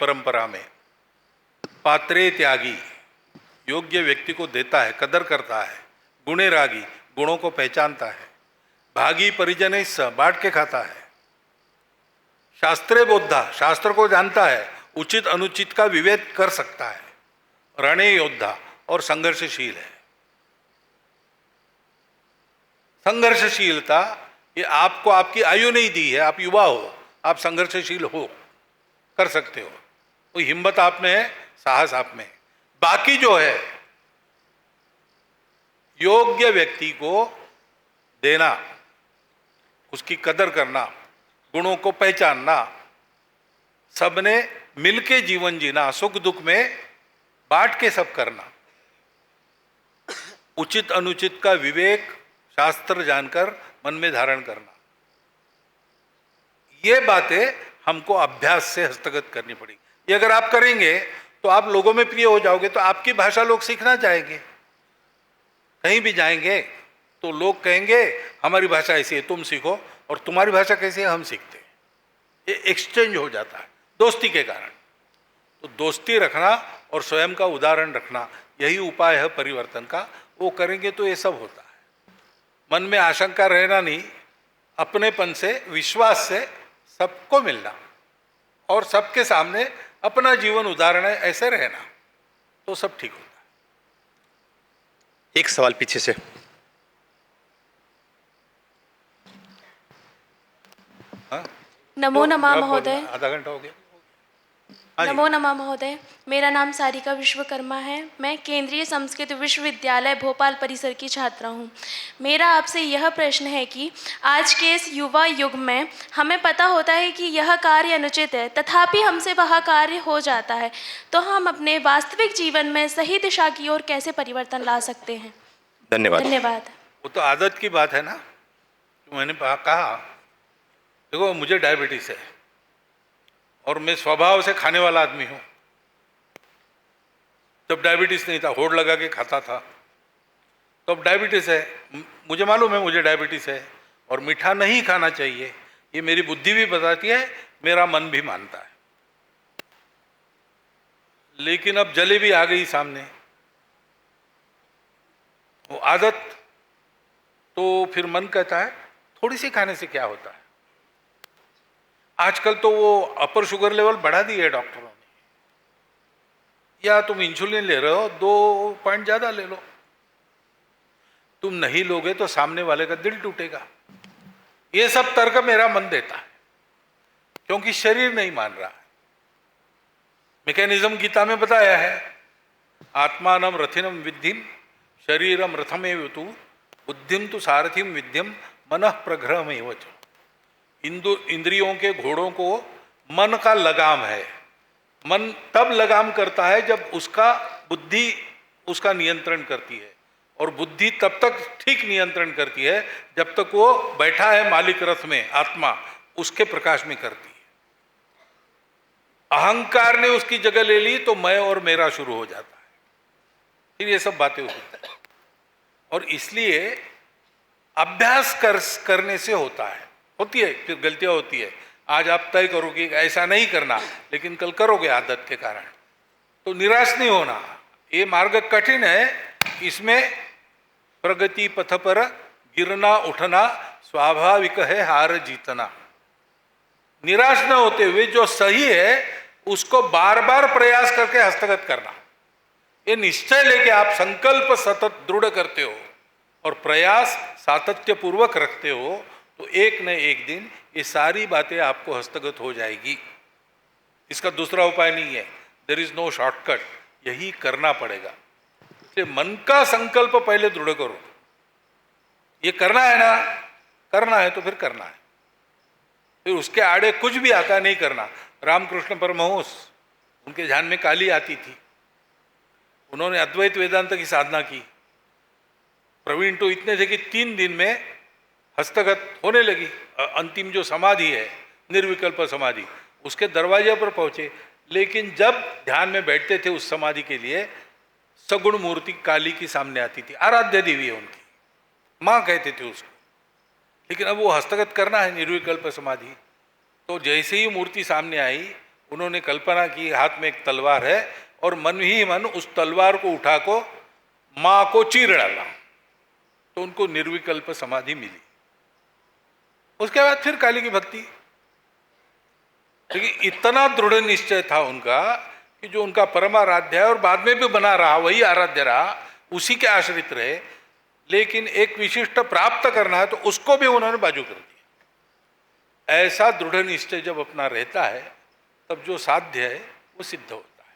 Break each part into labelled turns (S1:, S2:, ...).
S1: परंपरा में पात्रे त्यागी योग्य व्यक्ति को देता है, कदर करता है। गुणे रागी गुणों को पहचानता है। भागी परिजन स बांट के खाता है। शास्त्रे बोधा शास्त्र को जानता है, उचित अनुचित का विवेक कर सकता है। रणे योद्धा और संघर्षशील है। संघर्षशीलता ये आपको आपकी आयु नहीं दी है, आप युवा हो, आप संघर्षशील हो, कर सकते हो, वो हिम्मत आप में है, साहस आप में है। बाकी जो है योग्य व्यक्ति को देना, उसकी कदर करना, गुणों को पहचानना, सबने मिलके जीवन जीना, सुख दुख में बांट के सब करना, उचित अनुचित का विवेक शास्त्र जानकर मन में धारण करना, ये बातें हमको अभ्यास से हस्तगत करनी पड़ेगी। ये अगर आप करेंगे तो आप लोगों में प्रिय हो जाओगे, तो आपकी भाषा लोग सीखना चाहेंगे। कहीं भी जाएंगे तो लोग कहेंगे हमारी भाषा ऐसी है, तुम सीखो, और तुम्हारी भाषा कैसी है, हम सीखते हैं। ये एक्सचेंज हो जाता है दोस्ती के कारण। तो दोस्ती रखना और स्वयं का उदाहरण रखना, यही उपाय है परिवर्तन का। वो करेंगे तो ये सब होता है। मन में आशंका रहना नहीं, अपनेपन से, विश्वास से सबको मिलना और सबके सामने अपना जीवन उदाहरण है ऐसे रहना, तो सब ठीक होता है।
S2: एक सवाल पीछे से।
S1: हाँ?
S3: नमो नमः महोदय।
S1: आधा घंटा हो गया।
S3: नमो नमः महोदय, मेरा नाम सारिका विश्वकर्मा है। मैं केंद्रीय संस्कृत विश्वविद्यालय भोपाल परिसर की छात्रा हूँ। मेरा आपसे यह प्रश्न है कि आज के इस युवा युग में हमें पता होता है कि यह कार्य अनुचित है, तथापि हमसे वह कार्य हो जाता है, तो हम अपने वास्तविक जीवन में सही दिशा की ओर कैसे परिवर्तन ला सकते हैं?
S2: धन्यवाद।
S3: धन्यवाद।
S1: वो तो आदत की बात है ना, तो मैंने कहा देखो मुझे डायबिटीज है और मैं स्वभाव से खाने वाला आदमी हूं। जब डायबिटीज नहीं था होड़ लगा के खाता था, तो अब डायबिटीज है, मुझे मालूम है मुझे डायबिटीज है और मीठा नहीं खाना चाहिए, ये मेरी बुद्धि भी बताती है, मेरा मन भी मानता है। लेकिन अब जलेबी आ गई सामने, वो आदत, तो फिर मन कहता है थोड़ी सी खाने से क्या होता है। आजकल तो वो अपर शुगर लेवल बढ़ा दी है डॉक्टरों ने, या तुम इंसुलिन ले रहे हो 2 पॉइंट ज्यादा ले लो। तुम नहीं लोगे तो सामने वाले का दिल टूटेगा। ये सब तर्क मेरा मन देता है, क्योंकि शरीर नहीं मान रहा है। मैकेनिज्म गीता में बताया है, आत्मानम रथिनम विद्धिम शरीरम रथमेव तु बुद्धिम तु सारथिम विद्यम मनः प्रग्रहमेव च। इंद्रियों के घोड़ों को मन का लगाम है। मन तब लगाम करता है जब उसका बुद्धि उसका नियंत्रण करती है, और बुद्धि तब तक ठीक नियंत्रण करती है जब तक वो बैठा है मालिक रथ में, आत्मा उसके प्रकाश में करती है। अहंकार ने उसकी जगह ले ली तो मैं और मेरा शुरू हो जाता है, फिर ये सब बातें होती है। और इसलिए अभ्यास करने से होता है, होती है, फिर गलतियां होती है। आज आप तय करोगे ऐसा नहीं करना, लेकिन कल करोगे आदत के कारण, तो निराश नहीं होना। ये मार्ग कठिन है, इसमें प्रगति पथ पर गिरना उठना स्वाभाविक है, हार जीतना। निराश न होते हुए जो सही है उसको बार बार प्रयास करके हस्तगत करना। ये निश्चय लेके आप संकल्प सतत दृढ़ करते हो और प्रयास सातत्यपूर्वक रखते हो, तो एक न एक दिन ये सारी बातें आपको हस्तगत हो जाएगी। इसका दूसरा उपाय नहीं है, देयर इज नो शॉर्टकट, यही करना पड़ेगा। इसलिए मन का संकल्प पहले दृढ़ करो, ये करना है ना, करना है तो फिर करना है, फिर उसके आड़े कुछ भी आता नहीं करना। रामकृष्ण परमहंस, उनके ध्यान में काली आती थी, उन्होंने अद्वैत वेदांत की साधना की। प्रवीण तो इतने थे कि 3 दिन में हस्तगत होने लगी। अंतिम जो समाधि है, निर्विकल्प समाधि, उसके दरवाजे पर पहुंचे। लेकिन जब ध्यान में बैठते थे उस समाधि के लिए, सगुण मूर्ति काली की सामने आती थी, आराध्य देवी है उनकी, माँ कहते थे उसको। लेकिन अब वो हस्तगत करना है निर्विकल्प समाधि, तो जैसे ही मूर्ति सामने आई उन्होंने कल्पना की हाथ में एक तलवार है और मन ही मन उस तलवार को उठा को मां को चीर डाला, तो उनको निर्विकल्प समाधि मिली। उसके बाद फिर काली की भक्ति। लेकिन इतना दृढ़ निश्चय था उनका कि जो उनका परमाराध्य है और बाद में भी बना रहा, वही आराध्य रहा, उसी के आश्रित रहे। लेकिन एक विशिष्ट प्राप्त करना है तो उसको भी उन्होंने बाजू कर दिया। ऐसा दृढ़ निश्चय जब अपना रहता है तब जो साध्य है वो सिद्ध होता है।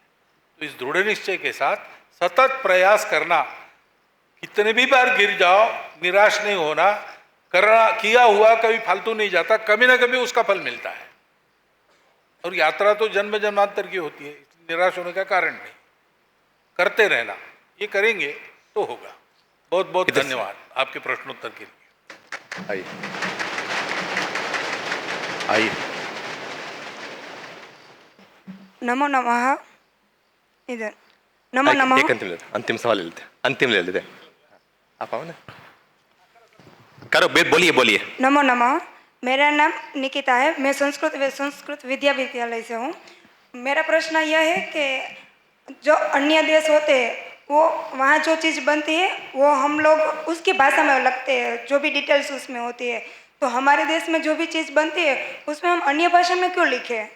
S1: तो इस दृढ़ निश्चय के साथ सतत प्रयास करना, कितने भी बार गिर जाओ निराश नहीं होना, करना किया हुआ कभी फालतू नहीं जाता, कभी ना कभी उसका फल मिलता है। और यात्रा तो जन्म जन्मांतर की होती है, इसलिए निराश होने का कारण नहीं, करते रहना, ये करेंगे तो होगा। बहुत बहुत धन्यवाद आपके प्रश्नोत्तर के लिए।
S2: आइए आइए।
S4: नमो नमः। इधर नमो नमः।
S2: एक अंतिम सवाल ले लेते हैं, अंतिम ले लेते हैं। आप आओ ना, करो, बोलिए बोलिए।
S4: नमो नमः। मेरा नाम निकिता है, मैं संस्कृत विद्या विद्यालय से हूँ। मेरा प्रश्न यह है कि जो अन्य देश होते हैं वो वहाँ जो चीज़ बनती है वो हम लोग उसकी भाषा में लगते हैं, जो भी डिटेल्स उसमें होती है, तो हमारे देश में जो भी चीज़ बनती है उसमें हम अन्य भाषा में क्यों लिखें?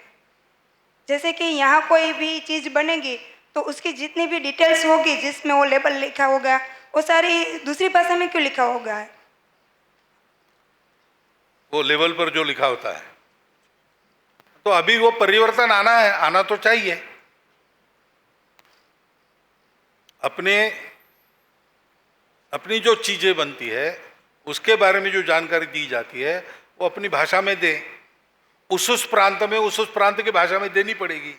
S4: जैसे कि यहाँ कोई भी चीज़ बनेगी तो उसकी जितनी भी डिटेल्स होगी जिसमें वो लेबल लिखा होगा वो सारी दूसरी भाषा में क्यों लिखा होगा?
S1: वो लेवल पर जो लिखा होता है, तो अभी वो परिवर्तन आना है, आना तो चाहिए। अपनी जो चीजें बनती है उसके बारे में जो जानकारी दी जाती है वो अपनी भाषा में दे, उस प्रांत में उस प्रांत की भाषा में देनी पड़ेगी,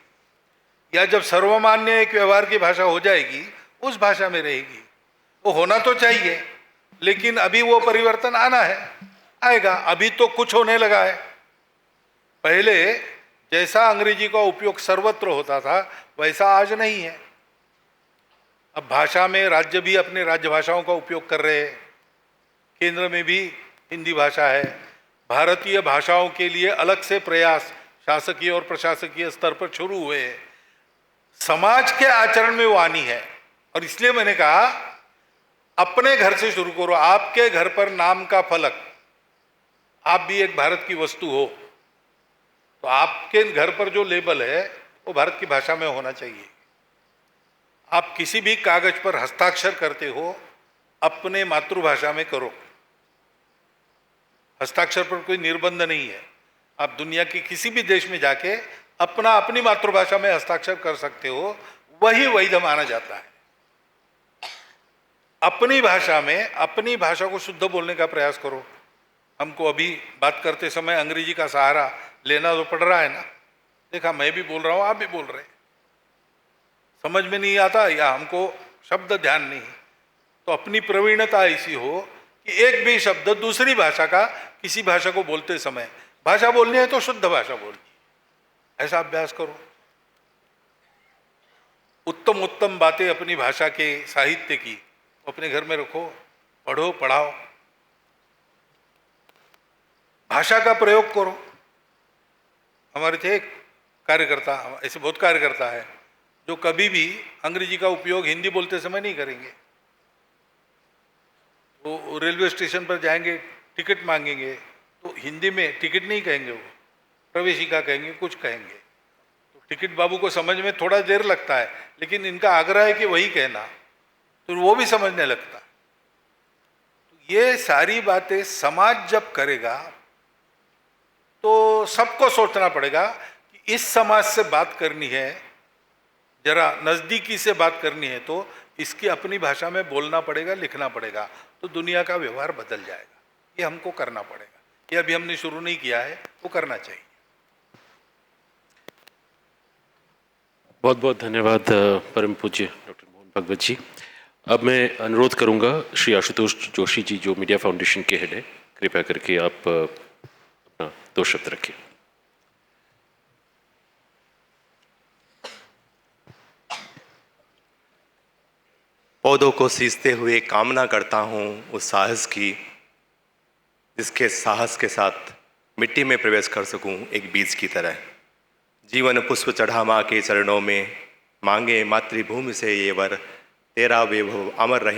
S1: या जब सर्वमान्य एक व्यवहार की भाषा हो जाएगी उस भाषा में रहेगी। वो होना तो चाहिए, लेकिन अभी वो परिवर्तन आना है, आएगा। अभी तो कुछ होने लगा है। पहले जैसा अंग्रेजी का उपयोग सर्वत्र होता था वैसा आज नहीं है। अब भाषा में राज्य भी अपने राज्य भाषाओं का उपयोग कर रहे हैं, केंद्र में भी हिंदी भाषा है। भारतीय भाषाओं के लिए अलग से प्रयास शासकीय और प्रशासकीय स्तर पर शुरू हुए हैं। समाज के आचरण में वो आनी है, और इसलिए मैंने कहा अपने घर से शुरू करो। आपके घर पर नाम का फलक, आप भी एक भारत की वस्तु हो, तो आपके घर पर जो लेबल है वो भारत की भाषा में होना चाहिए। आप किसी भी कागज पर हस्ताक्षर करते हो अपने मातृभाषा में करो। हस्ताक्षर पर कोई निर्बंध नहीं है, आप दुनिया के किसी भी देश में जाके अपनी मातृभाषा में हस्ताक्षर कर सकते हो, वही वैध माना जाता है। अपनी भाषा में अपनी भाषा को शुद्ध बोलने का प्रयास करो। हमको अभी बात करते समय अंग्रेजी का सहारा लेना तो पड़ रहा है ना। देखा, मैं भी बोल रहा हूँ, आप भी बोल रहे हैं, समझ में नहीं आता या हमको शब्द ध्यान नहीं, तो अपनी प्रवीणता ऐसी हो कि एक भी शब्द दूसरी भाषा का किसी भाषा को बोलते समय, भाषा बोलनी है तो शुद्ध भाषा बोलनी, ऐसा अभ्यास करो। उत्तम उत्तम बातें अपनी भाषा के साहित्य की अपने घर में रखो, पढ़ो, पढ़ाओ, भाषा का प्रयोग करो। हमारे थे एक कार्यकर्ता, ऐसे बहुत कार्यकर्ता है जो कभी भी अंग्रेजी का उपयोग हिंदी बोलते समय नहीं करेंगे। वो रेलवे स्टेशन पर जाएंगे, टिकट मांगेंगे तो हिंदी में टिकट नहीं कहेंगे, वो प्रवेशिका कहेंगे, कुछ कहेंगे। तो टिकट बाबू को समझ में थोड़ा देर लगता है, लेकिन इनका आग्रह है कि वही कहना, तो वो भी समझने लगता है। तो ये सारी बातें समाज जब करेगा तो सबको सोचना पड़ेगा कि इस समाज से बात करनी है, जरा नज़दीकी से बात करनी है, तो इसकी अपनी भाषा में बोलना पड़ेगा, लिखना पड़ेगा, तो दुनिया का व्यवहार बदल जाएगा। ये हमको करना पड़ेगा, ये अभी हमने शुरू नहीं किया है, वो करना चाहिए।
S5: बहुत बहुत धन्यवाद परम पूज्य डॉक्टर मोहन भागवत जी। अब मैं अनुरोध करूंगा श्री आशुतोष जोशी जी, जो मीडिया फाउंडेशन के हेड है, कृपया करके आप अपना 2 शब्द रखिए।
S2: पौधों को सींचते हुए कामना करता हूं उस साहस की, जिसके साहस के साथ मिट्टी में प्रवेश कर सकूं एक बीज की तरह। जीवन पुष्प चढ़ा माँ के चरणों में, मांगे मातृभूमि से ये वर, तेरा वैभव अमर रहे।